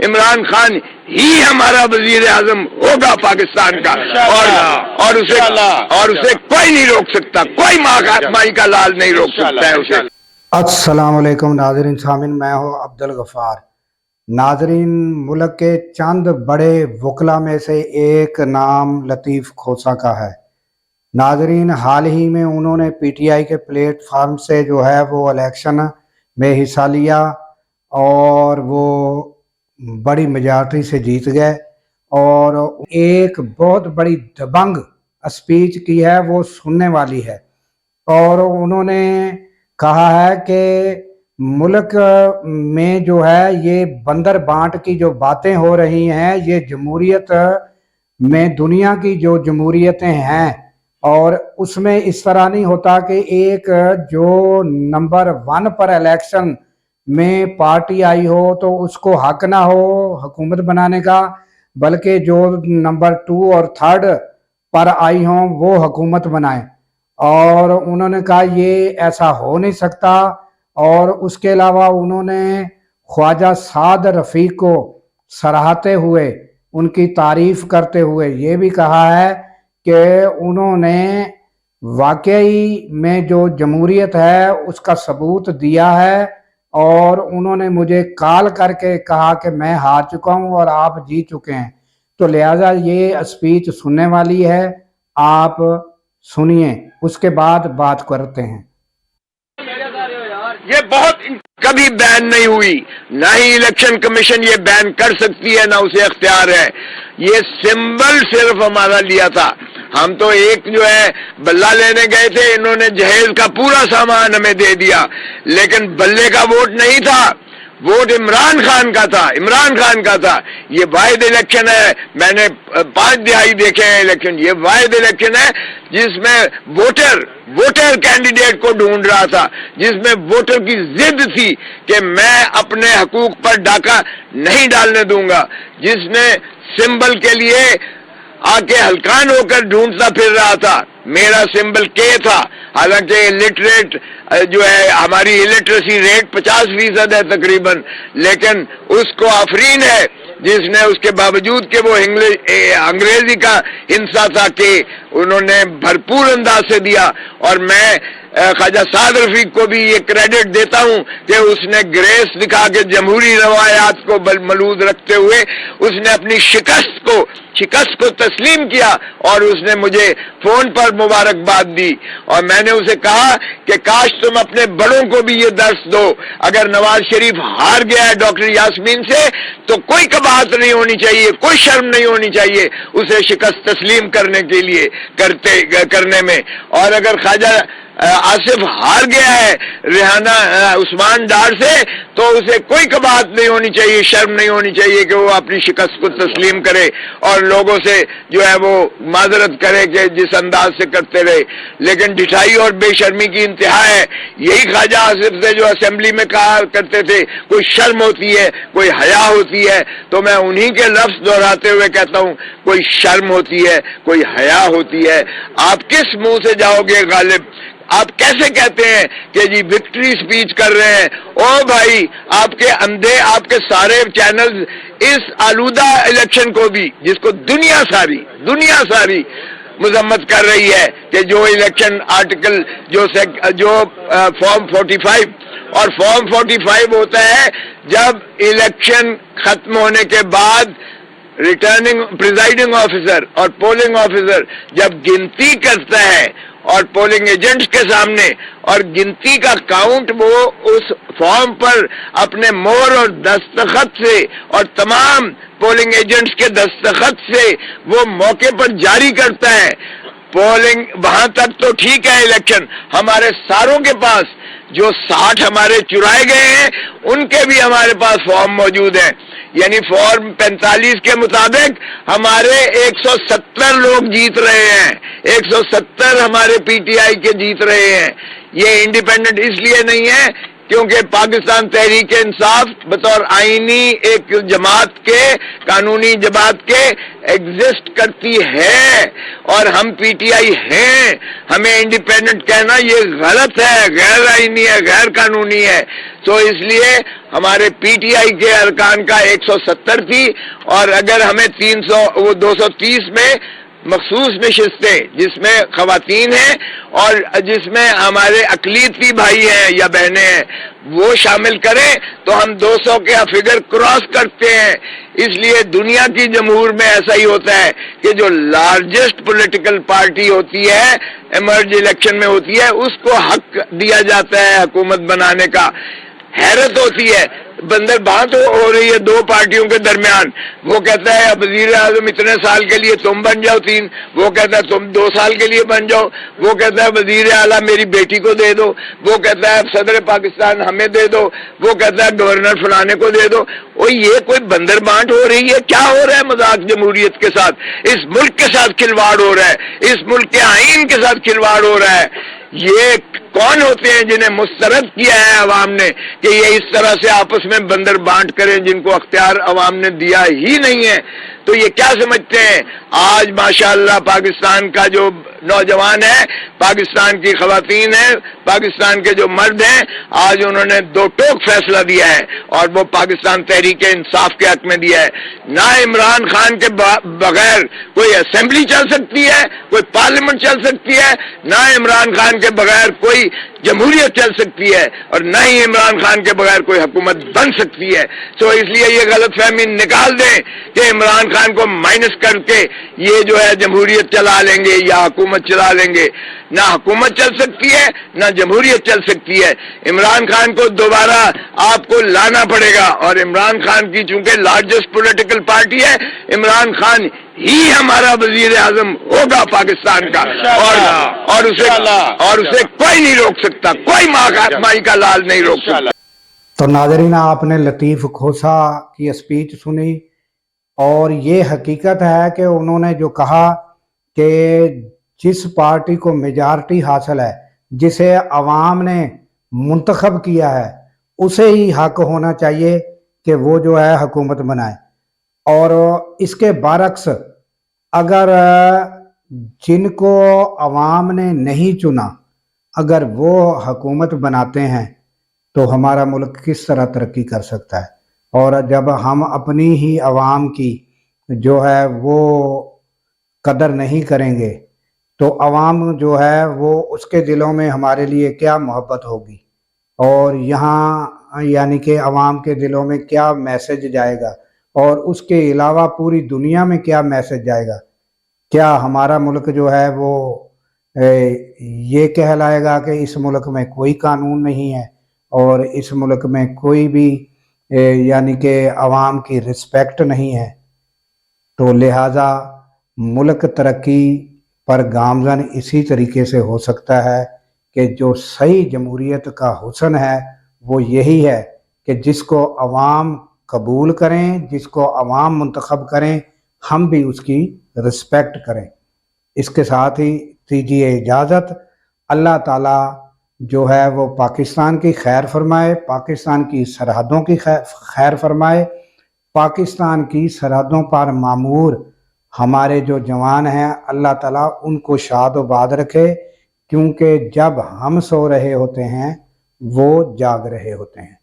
عمران خان ہی ہمارا وزیر اعظم ہوگا پاکستان کا، اور اسے کوئی نہیں روک سکتا، کوئی مائی کا لال نہیں روک سکتا ہے اسے۔ السلام علیکم ناظرین سامعین، میں ہوں عبدالغفار۔ ناظرین، ملک کے چند بڑے وکلا میں سے ایک نام لطیف کھوسہ کا ہے۔ ناظرین، حال ہی میں انہوں نے پی ٹی آئی کے پلیٹ فارم سے جو ہے وہ الیکشن میں حصہ لیا اور وہ بڑی میجارٹی سے جیت گئے، اور ایک بہت بڑی دبنگ اسپیچ کی ہے، وہ سننے والی ہے۔ اور انہوں نے کہا ہے کہ ملک میں جو ہے یہ بندر بانٹ کی جو باتیں ہو رہی ہیں، یہ جمہوریت میں دنیا کی جو جمہوریتیں ہیں، اور اس میں اس طرح نہیں ہوتا کہ ایک جو نمبر 1 پر الیکشن میں پارٹی آئی ہو تو اس کو حق نہ ہو حکومت بنانے کا، بلکہ جو نمبر 2 اور 3 پر آئی ہوں وہ حکومت بنائیں۔ اور انہوں نے کہا یہ ایسا ہو نہیں سکتا، اور اس کے علاوہ انہوں نے خواجہ سعد رفیق کو سراہتے ہوئے، ان کی تعریف کرتے ہوئے یہ بھی کہا ہے کہ انہوں نے واقعی میں جو جمہوریت ہے اس کا ثبوت دیا ہے، اور انہوں نے مجھے کال کر کے کہا کہ میں ہار چکا ہوں اور آپ جیت چکے ہیں۔ تو لہٰذا یہ اسپیچ سننے والی ہے، آپ سنیے، اس کے بعد بات کرتے ہیں۔ یہ بہت کبھی بین نہیں ہوئی، نہ ہی الیکشن کمیشن یہ بین کر سکتی ہے، نہ اسے اختیار ہے۔ یہ سمبل صرف ہمارا لیا تھا، ہم تو ایک جو ہے بلہ لینے گئے تھے، انہوں نے جہیز کا پورا سامان ہمیں دے دیا، لیکن بلے کا ووٹ نہیں تھا، ووٹ عمران خان کا تھا، عمران خان کا تھا۔ یہ واحد الیکشن ہے، میں نے 5 دہائی دیکھے ہیں الیکشن، یہ واحد الیکشن ہے جس میں ووٹر کینڈیڈیٹ کو ڈھونڈ رہا تھا، جس میں ووٹر کی ضد تھی کہ میں اپنے حقوق پر ڈاکہ نہیں ڈالنے دوں گا، جس نے سمبل کے لیے آ کے ہلکان ہو کر ڈھونڈتا پھر رہا تھا۔ میرا سمبل کے تھا، حالانکہ الٹریٹ جو ہے ہماری الٹریسی ریٹ 50% ہے تقریباً، لیکن اس کو آفرین ہے جس نے اس کے باوجود کہ وہ انگریزی کا ہنسا تھا کہ انہوں نے بھرپور انداز سے دیا۔ اور میں خواجہ سعد رفیق کو بھی یہ کریڈٹ دیتا ہوں کہ اس نے گریس دکھا کے جمہوری روایات کو ملحوظ رکھتے ہوئے اس نے اپنی شکست کو تسلیم کیا، اور اس نے مجھے فون پر مبارکباد دی۔ اور میں نے اسے کہا کہ کاش تم اپنے بڑوں کو بھی یہ درس دو، اگر نواز شریف ہار گیا ہے ڈاکٹر یاسمین سے تو کوئی کباہت نہیں ہونی چاہیے، کوئی شرم نہیں ہونی چاہیے اسے شکست تسلیم کرنے میں۔ اور اگر خواجہ آصف ہار گیا ہے ریحانہ عثمان ڈار سے تو اسے کوئی کباہت نہیں ہونی چاہیے، شرم نہیں ہونی چاہیے کہ وہ اپنی شکست کو تسلیم کرے اور لوگوں سے جو ہے وہ معذرت کرے کہ جس انداز سے کرتے رہے۔ لیکن ڈھٹائی اور بے شرمی کی انتہا ہے۔ یہی خواجہ آصف سے جو اسمبلی میں کہا کرتے تھے کوئی شرم ہوتی ہے، کوئی حیا ہوتی ہے، تو میں انہی کے لفظ دہراتے ہوئے کہتا ہوں کوئی شرم ہوتی ہے، کوئی حیا ہوتی ہے۔ آپ کس منہ سے جاؤ گے غالب؟ آپ کیسے کہتے ہیں کہ جی وکٹری سپیچ کر رہے ہیں؟ او بھائی، آپ کے اندھے، آپ کے سارے چینلز اس آلودہ الیکشن کو بھی، جس کو دنیا ساری مذمت کر رہی ہے کہ جو الیکشن آرٹیکل جو فارم 45، اور فارم 45 ہوتا ہے جب الیکشن ختم ہونے کے بعد ریٹرننگ پریزائڈنگ آفیسر اور پولنگ آفیسر جب گنتی کرتا ہے اور پولنگ ایجنٹس کے سامنے، اور گنتی کا کاؤنٹ وہ اس فارم پر اپنے مہر اور دستخط سے اور تمام پولنگ ایجنٹس کے دستخط سے وہ موقع پر جاری کرتا ہے۔ پولنگ وہاں تک تو ٹھیک ہے الیکشن، ہمارے ساروں کے پاس جو 60 ہمارے چرائے گئے ہیں ان کے بھی ہمارے پاس فارم موجود ہیں، یعنی فارم 45 کے مطابق ہمارے 170 لوگ جیت رہے ہیں، 170 ہمارے پی ٹی آئی کے جیت رہے ہیں۔ یہ انڈیپینڈنٹ اس لیے نہیں ہے کیونکہ پاکستان تحریک انصاف بطور آئینی ایک جماعت کے، قانونی جماعت کے ایگزسٹ کرتی ہے، اور ہم پی ٹی آئی ہیں. ہمیں انڈیپینڈنٹ کہنا یہ غلط ہے، غیر آئینی ہے، غیر قانونی ہے. تو اس لیے ہمارے پی ٹی آئی کے ارکان کا 170 تھی، اور اگر ہمیں 230 میں مخصوص نشستیں جس میں خواتین ہیں اور جس میں ہمارے اقلیتی بھائی ہیں یا بہنیں ہیں وہ شامل کریں تو ہم 200 کے فگر کراس کرتے ہیں. اس لیے دنیا کی جمہور میں ایسا ہی ہوتا ہے کہ جو لارجسٹ پولیٹیکل پارٹی ہوتی ہے، ایمرج الیکشن میں ہوتی ہے، اس کو حق دیا جاتا ہے حکومت بنانے کا. حیرت ہوتی ہے، بندر بات ہو رہی ہے دو پارٹیوں کے درمیان، وہ کہتا ہے وزیر اعظم اتنے سال کے لیے تم بن جاؤ 3، وہ کہتا ہے تم 2 سال کے لیے بن جاؤ، وہ کہتا ہے وزیر اعلیٰ میری بیٹی کو دے دو، وہ کہتا ہے صدر پاکستان ہمیں دے دو، وہ کہتا ہے گورنر فلانے کو دے دو. وہ یہ کوئی بندر بانٹ ہو رہی ہے؟ کیا ہو رہا ہے مذاق جمہوریت کے ساتھ؟ اس ملک کے ساتھ کھلواڑ ہو رہا ہے، اس ملک کے آئین کے ساتھ کھلواڑ ہو رہا ہے. یہ کون ہوتے ہیں جنہیں مسترد کیا ہے عوام نے کہ یہ اس طرح سے آپس میں بندر بانٹ کریں، جن کو اختیار عوام نے دیا ہی نہیں ہے؟ تو یہ کیا سمجھتے ہیں؟ آج ماشاءاللہ پاکستان کا جو نوجوان ہے، پاکستان کی خواتین ہیں، پاکستان کے جو مرد ہیں، آج انہوں نے 2 ٹوک فیصلہ دیا ہے، اور وہ پاکستان تحریک انصاف کے حق میں دیا ہے. نہ عمران خان کے بغیر کوئی اسمبلی چل سکتی ہے، کوئی پارلیمنٹ چل سکتی ہے، نہ عمران خان کے بغیر کوئی جمہوریت چل سکتی ہے، اور نہ ہی عمران خان کے بغیر کوئی حکومت بن سکتی ہے. تو اس لیے یہ غلط فہمی نکال دیں کہ عمران خان کو مائنس کر کے یہ جو ہے جمہوریت چلا لیں گے یا حکومت چلا لیں گے. نہ حکومت چل سکتی ہے، نہ جمہوریت چل سکتی ہے. عمران خان کو دوبارہ آپ کو لانا پڑے گا، اور عمران خان کی چونکہ لارجسٹ پولیٹیکل پارٹی ہے، عمران خان ہی ہمارا وزیر اعظم ہوگا پاکستان کا، اور اسے کوئی نہیں روک سکتا، کوئی مائی کا لال نہیں روک سکتا. تو ناظرین، آپ نے لطیف کھوسا کی اسپیچ سنی، اور یہ حقیقت ہے کہ انہوں نے جو کہا کہ جس پارٹی کو میجارٹی حاصل ہے، جسے عوام نے منتخب کیا ہے، اسے ہی حق ہونا چاہیے کہ وہ جو ہے حکومت بنائے. اور اس کے برعکس اگر جن کو عوام نے نہیں چنا اگر وہ حکومت بناتے ہیں تو ہمارا ملک کس طرح ترقی کر سکتا ہے؟ اور جب ہم اپنی ہی عوام کی جو ہے وہ قدر نہیں کریں گے تو عوام جو ہے وہ اس کے دلوں میں ہمارے لیے کیا محبت ہوگی، اور یہاں یعنی کہ عوام کے دلوں میں کیا میسج جائے گا، اور اس کے علاوہ پوری دنیا میں کیا میسج جائے گا؟ کیا ہمارا ملک جو ہے وہ یہ کہلائے گا کہ اس ملک میں کوئی قانون نہیں ہے، اور اس ملک میں کوئی بھی یعنی کہ عوام کی رسپیکٹ نہیں ہے؟ تو لہٰذا ملک ترقی پر گامزن اسی طریقے سے ہو سکتا ہے کہ جو صحیح جمہوریت کا حسن ہے وہ یہی ہے کہ جس کو عوام قبول کریں، جس کو عوام منتخب کریں، ہم بھی اس کی رسپیکٹ کریں. اس کے ساتھ ہی دیجیے اجازت. اللہ تعالیٰ جو ہے وہ پاکستان کی خیر فرمائے، پاکستان کی سرحدوں کی خیر فرمائے، پاکستان کی سرحدوں پر معمور ہمارے جو جوان ہیں اللہ تعالیٰ ان کو شاد و باد رکھے، کیونکہ جب ہم سو رہے ہوتے ہیں وہ جاگ رہے ہوتے ہیں.